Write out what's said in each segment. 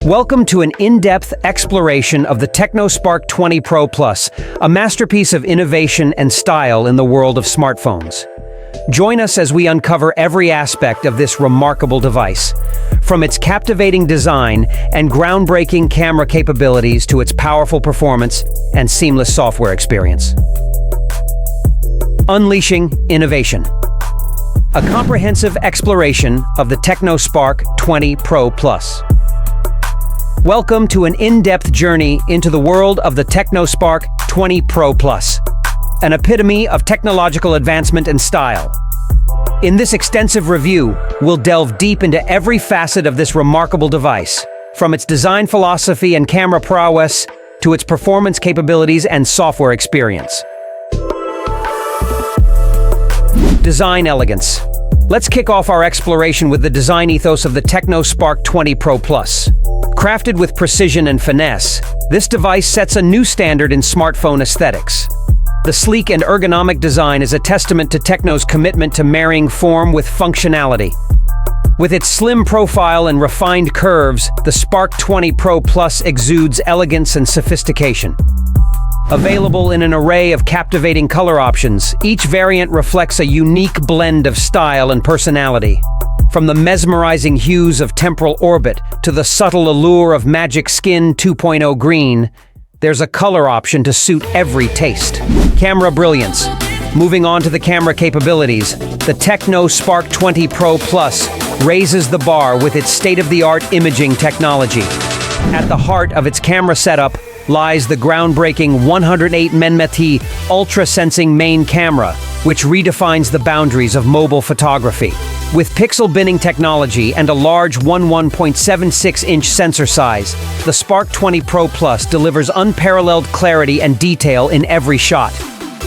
Welcome to an in-depth exploration of the Tecno Spark 20 Pro Plus, a masterpiece of innovation and style in the world of smartphones. Join us as we uncover every aspect of this remarkable device, from its captivating design and groundbreaking camera capabilities to its powerful performance and seamless software experience. Unleashing innovation. A comprehensive exploration of the Tecno Spark 20 Pro Plus. Welcome to an in-depth journey into the world of the Tecno Spark 20 Pro Plus, an epitome of technological advancement and style. In this extensive review, we'll delve deep into every facet of this remarkable device, from its design philosophy and camera prowess to its performance capabilities and software experience. Design elegance. Let's kick off our exploration with the design ethos of the Tecno Spark 20 Pro Plus. Crafted with precision and finesse, this device sets a new standard in smartphone aesthetics. The sleek and ergonomic design is a testament to Tecno's commitment to marrying form with functionality. With its slim profile and refined curves, the Spark 20 Pro Plus exudes elegance and sophistication. Available in an array of captivating color options, each variant reflects a unique blend of style and personality. From the mesmerizing hues of Temporal Orbit to the subtle allure of Magic Skin 2.0 Green, there's a color option to suit every taste. Camera brilliance. Moving on to the camera capabilities, the Tecno Spark 20 Pro Plus raises the bar with its state-of-the-art imaging technology. At the heart of its camera setup lies the groundbreaking 108 megapixel ultra-sensing main camera, which redefines the boundaries of mobile photography. With pixel binning technology and a large 1.76-inch sensor size, the Spark 20 Pro Plus delivers unparalleled clarity and detail in every shot.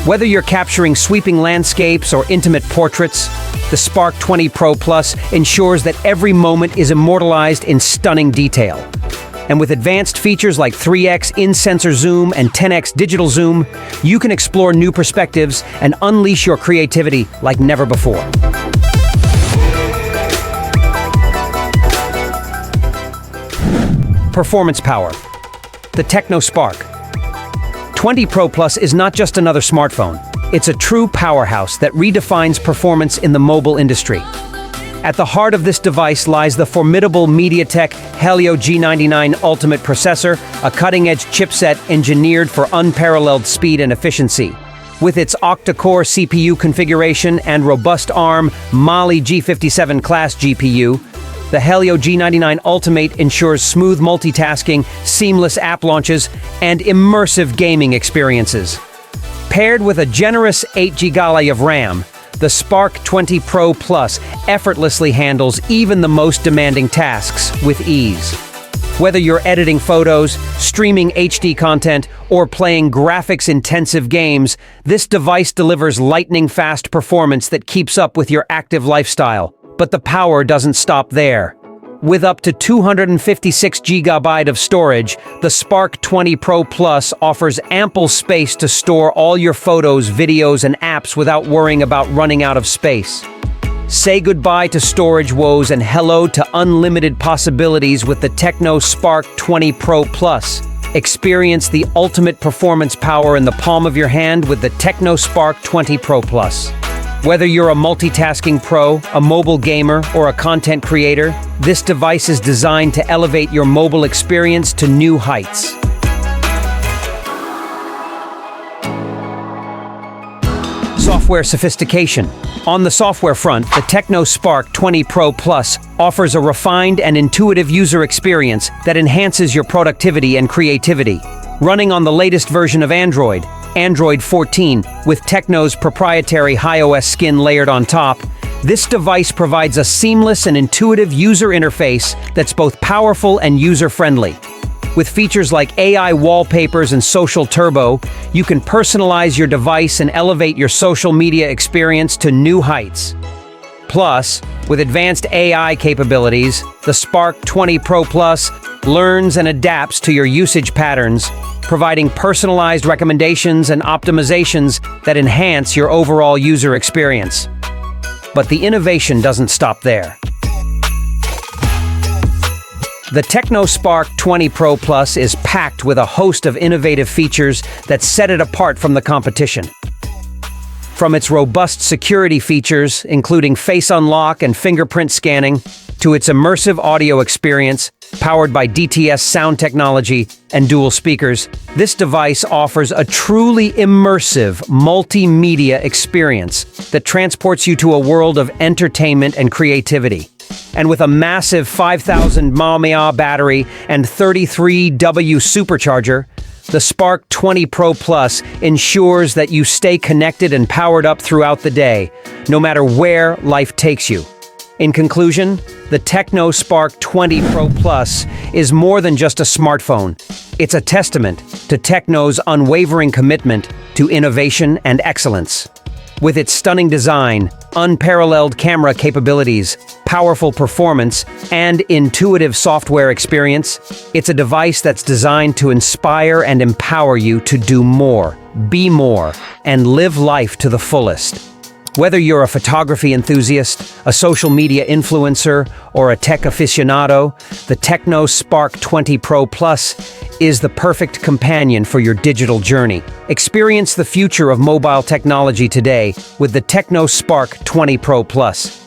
Whether you're capturing sweeping landscapes or intimate portraits, the Spark 20 Pro Plus ensures that every moment is immortalized in stunning detail. And with advanced features like 3x in-sensor zoom and 10x digital zoom, you can explore new perspectives and unleash your creativity like never before. Performance power. The Tecno Spark 20 Pro Plus is not just another smartphone. It's a true powerhouse that redefines performance in the mobile industry. At the heart of this device lies the formidable MediaTek Helio G99 Ultimate processor, a cutting-edge chipset engineered for unparalleled speed and efficiency. With its octa-core CPU configuration and robust ARM Mali G57 class GPU, the Helio G99 Ultimate ensures smooth multitasking, seamless app launches, and immersive gaming experiences. Paired with a generous 8 GB of RAM, the Spark 20 Pro Plus effortlessly handles even the most demanding tasks with ease. Whether you're editing photos, streaming HD content, or playing graphics-intensive games, this device delivers lightning-fast performance that keeps up with your active lifestyle. But the power doesn't stop there. With up to 256 GB of storage, the Spark 20 Pro Plus offers ample space to store all your photos, videos, and apps without worrying about running out of space. Say goodbye to storage woes and hello to unlimited possibilities with the Tecno Spark 20 Pro Plus. Experience the ultimate performance power in the palm of your hand with the Tecno Spark 20 Pro Plus. Whether you're a multitasking pro, a mobile gamer, or a content creator, this device is designed to elevate your mobile experience to new heights. Software sophistication. On the software front, the Tecno Spark 20 Pro Plus offers a refined and intuitive user experience that enhances your productivity and creativity. Running on the latest version of Android 14, with Tecno's proprietary HiOS skin layered on top, this device provides a seamless and intuitive user interface that's both powerful and user-friendly. With features like AI wallpapers and Social Turbo, you can personalize your device and elevate your social media experience to new heights. Plus, with advanced AI capabilities, the Spark 20 Pro Plus learns and adapts to your usage patterns, providing personalized recommendations and optimizations that enhance your overall user experience. But the innovation doesn't stop there. The Tecno Spark 20 Pro Plus is packed with a host of innovative features that set it apart from the competition. From its robust security features, including face unlock and fingerprint scanning, to its immersive audio experience, powered by DTS sound technology and dual speakers, this device offers a truly immersive multimedia experience that transports you to a world of entertainment and creativity. And with a massive 5,000 mAh battery and 33W supercharger, the Spark 20 Pro Plus ensures that you stay connected and powered up throughout the day, no matter where life takes you. In conclusion, the Tecno Spark 20 Pro Plus is more than just a smartphone. It's a testament to Tecno's unwavering commitment to innovation and excellence. With its stunning design, unparalleled camera capabilities, powerful performance, and intuitive software experience, it's a device that's designed to inspire and empower you to do more, be more, and live life to the fullest. Whether you're a photography enthusiast, a social media influencer, or a tech aficionado, the Tecno Spark 20 Pro Plus is the perfect companion for your digital journey. Experience the future of mobile technology today with the Tecno Spark 20 Pro Plus.